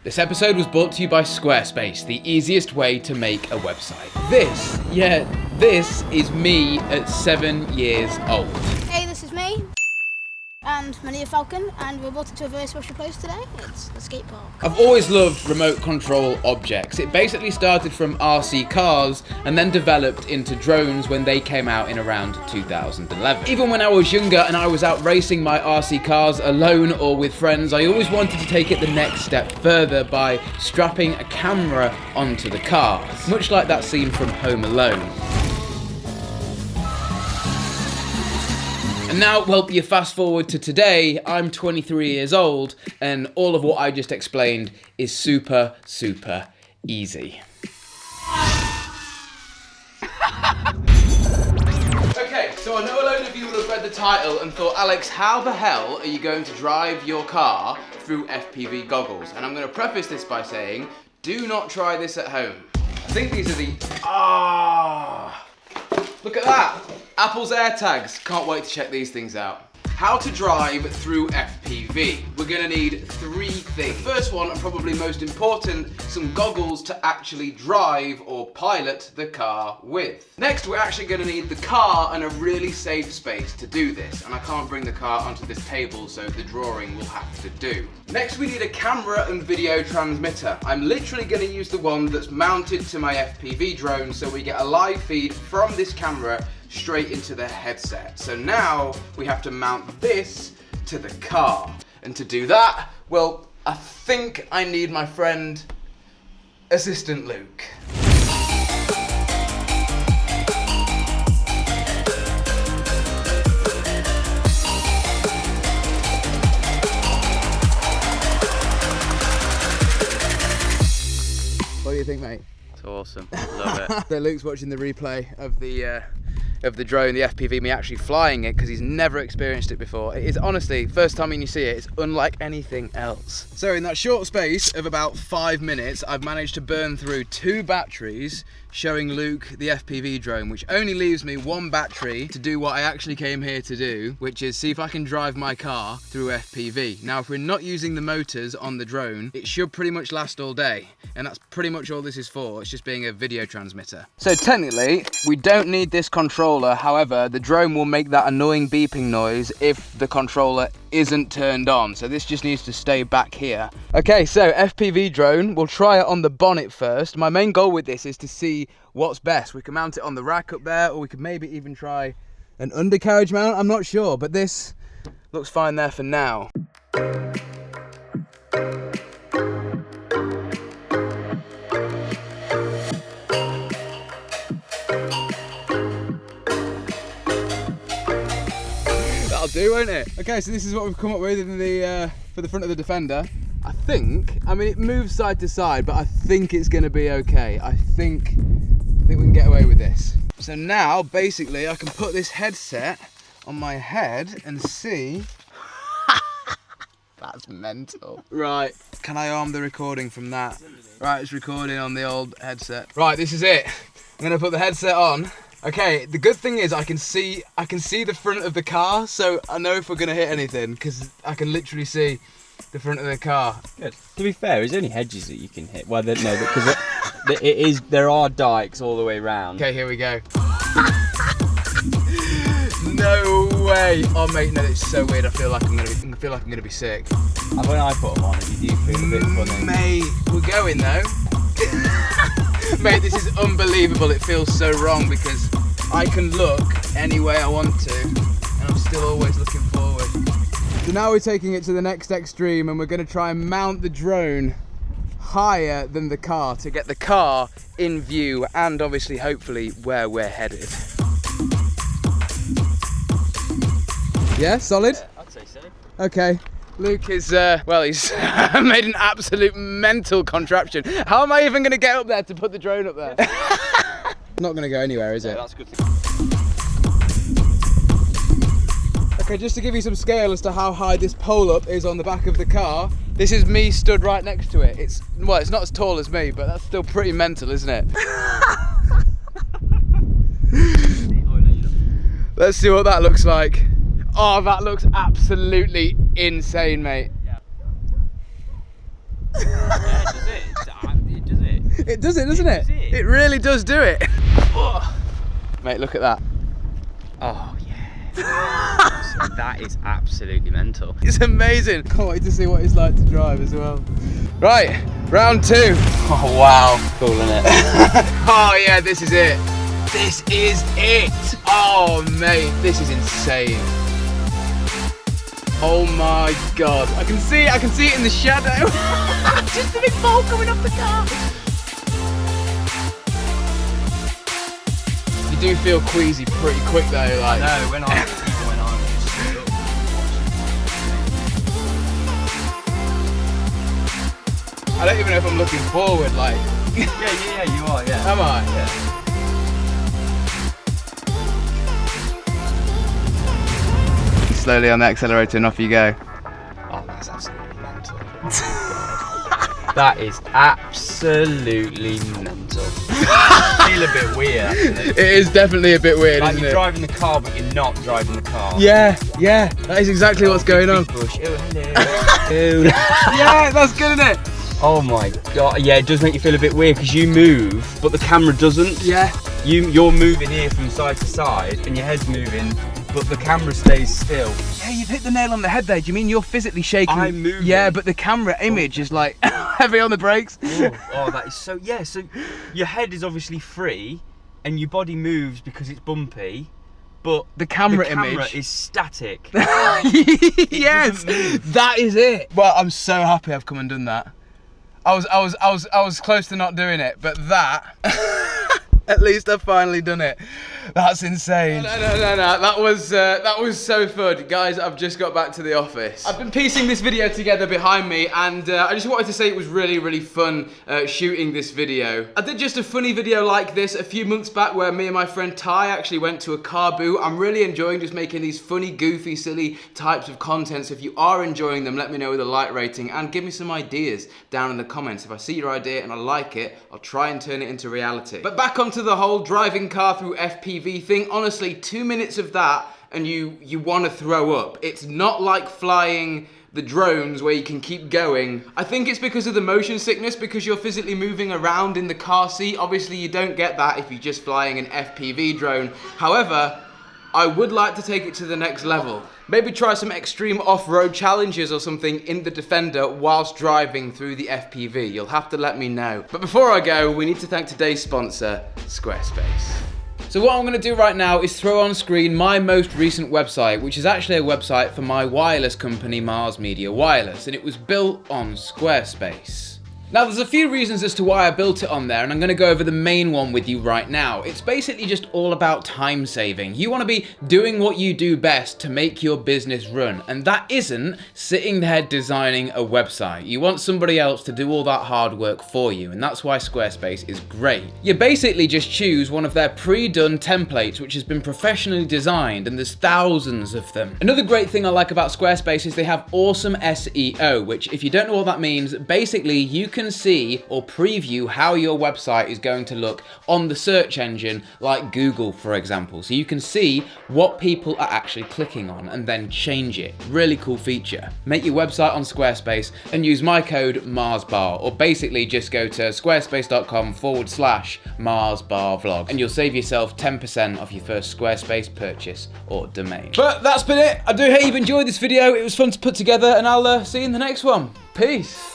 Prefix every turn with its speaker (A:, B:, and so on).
A: This episode was brought to you by Squarespace, the easiest way to make a website. This is me at 7 years old.
B: Hey, this is me, and Mania Falcon, and we're brought into a very special place today. It's the skate park.
A: I've always loved remote control objects. It basically started from RC cars and then developed into drones when they came out in around 2011. Even when I was younger and I was out racing my RC cars alone or with friends, I always wanted to take it the next step further by strapping a camera onto the cars, much like that scene from Home Alone. And now, well, you fast forward to today, I'm 23 years old, and all of what I just explained is super, super easy. Okay, so I know a load of you will have read the title and thought, Alex, how the hell are you going to drive your car through FPV goggles? And I'm going to preface this by saying, do not try this at home. I think these are the... Look at that! Apple's AirTags. Can't wait to check these things out. How to drive through FPV. We're gonna need three things. First one, and probably most important, some goggles to actually drive or pilot the car with. Next, we're actually gonna need the car and a really safe space to do this. And I can't bring the car onto this table, so the drawing will have to do. Next, we need a camera and video transmitter. I'm literally gonna use the one that's mounted to my FPV drone, so we get a live feed from this camera straight into the headset. So now we have to mount this to the car. And to do that, well, I think I need my friend, Assistant Luke. What do you think, mate?
C: It's awesome. Love it.
A: So Luke's watching the replay of the drone, the FPV, me actually flying it because he's never experienced it before. It is honestly, first time when you see it, it's unlike anything else. So in that short space of about 5 minutes, I've managed to burn through 2 batteries showing Luke the FPV drone, which only leaves me 1 battery to do what I actually came here to do, which is see if I can drive my car through FPV. Now, if we're not using the motors on the drone, it should pretty much last all day. And that's pretty much all this is for. It's just being a video transmitter. So technically, we don't need this controller. However, the drone will make that annoying beeping noise if the controller isn't turned on. So this just needs to stay back here. Okay, so FPV drone, we'll try it on the bonnet first. My main goal with this is to see what's best. We can mount it on the rack up there, or we could maybe even try an undercarriage mount. I'm not sure, but this looks fine there for now. That'll do, won't it? Okay, so this is what we've come up with in the for the front of the Defender. I mean, it moves side to side, but I think it's going to be okay. I think we can get away with this. So now, basically, I can put this headset on my head and see. That's mental. Right, can I arm the recording from that? Right, it's recording on the old headset. Right, this is it. I'm going to put the headset on. Okay, the good thing is I can see the front of the car, so I know if we're going to hit anything, because I can literally see the front of the car.
C: Good. To be fair, there's only hedges that you can hit. Well, no, because there are dikes all the way round.
A: Okay, here we go. No way! Oh mate, no, it's so weird. I feel like I'm gonna be sick.
C: And when I put them on, you do feel a bit funny.
A: Mate, we're going though. Mate, this is unbelievable. It feels so wrong because I can look any way I want to, and I'm still always looking forward. So now we're taking it to the next extreme, and we're going to try and mount the drone higher than the car to get the car in view and obviously hopefully where we're headed. Yeah, solid?
C: Yeah, I'd say so.
A: Okay. Luke is, well, he's made an absolute mental contraption. How am I even going to get up there to put the drone up there? Not going to go anywhere, is it?
C: That's good.
A: Okay, just to give you some scale as to how high this pole up is on the back of the car, this is me stood right next to it. It's not as tall as me, but that's still pretty mental, isn't it? Let's see what that looks like. Oh, that looks absolutely insane, mate.
C: Yeah, it does it. It does it.
A: It does it, doesn't it? It really does do it. Mate, look at that.
C: Oh yeah. So that is absolutely mental.
A: It's amazing. Can't wait to see what it's like to drive as well. Right, round 2.
C: Oh wow. Cool, isn't it?
A: Oh yeah, this is it. This is it. Oh mate, this is insane. Oh my god. I can see it in the shadow. Just a big ball coming off the car. You do feel queasy pretty quick though, like.
C: No, when I just
A: I don't even know if I'm looking forward, like.
C: Yeah, you are, yeah.
A: Am I?
C: Yeah.
A: Slowly on the accelerator and off you go.
C: Oh, that's absolutely mental. That is absolutely mental. I feel a bit weird, actually.
A: It is definitely a bit weird,
C: Like
A: isn't
C: you're
A: it?
C: driving the car, but you're not driving the car.
A: Yeah, that is exactly what's going on.
C: Bush. Oh, hello.
A: Yeah, that's good, isn't it?
C: Oh my god, yeah, it does make you feel a bit weird because you move, but the camera doesn't.
A: Yeah.
C: You're moving here from side to side, and your head's moving, but the camera stays still.
A: Yeah, you've hit the nail on the head there. Do you mean you're physically shaking?
C: I'm moving.
A: Yeah, but the camera image is like heavy on the brakes.
C: Oh, that is so. Yeah, so your head is obviously free, and your body moves because it's bumpy, but
A: The camera
C: image
A: image
C: is static.
A: Yes,
C: doesn't move.
A: that is it. Well, I'm so happy I've come and done that. I was close to not doing it, but that. At least I've finally done it. That's insane. No. That was so fun. Guys, I've just got back to the office. I've been piecing this video together behind me, and I just wanted to say it was really, really fun shooting this video. I did just a funny video like this a few months back where me and my friend Ty actually went to a car boot. I'm really enjoying just making these funny, goofy, silly types of content. So if you are enjoying them, let me know with a like rating and give me some ideas down in the comments. If I see your idea and I like it, I'll try and turn it into reality. But back onto the whole driving car through FPV thing. Honestly, 2 minutes of that and you want to throw up. It's not like flying the drones where you can keep going. I think it's because of the motion sickness, because you're physically moving around in the car seat. Obviously you don't get that if you're just flying an FPV drone. However, I would like to take it to the next level. Maybe try some extreme off-road challenges or something in the Defender whilst driving through the FPV. You'll have to let me know. But before I go, we need to thank today's sponsor, Squarespace. So what I'm going to do right now is throw on screen my most recent website, which is actually a website for my wireless company, Mars Media Wireless, and it was built on Squarespace. Now there's a few reasons as to why I built it on there, and I'm going to go over the main one with you right now. It's basically just all about time saving. You want to be doing what you do best to make your business run, and that isn't sitting there designing a website. You want somebody else to do all that hard work for you, and that's why Squarespace is great. You basically just choose one of their pre-done templates which has been professionally designed, and there's thousands of them. Another great thing I like about Squarespace is they have awesome SEO, which if you don't know what that means, basically you can see or preview how your website is going to look on the search engine like Google, for example. So you can see what people are actually clicking on and then change it. Really cool feature. Make your website on Squarespace and use my code MarzBar, or basically just go to squarespace.com/MarzBarVlog and you'll save yourself 10% off your first Squarespace purchase or domain. But that's been it. I do hope you've enjoyed this video. It was fun to put together, and I'll see you in the next one. Peace.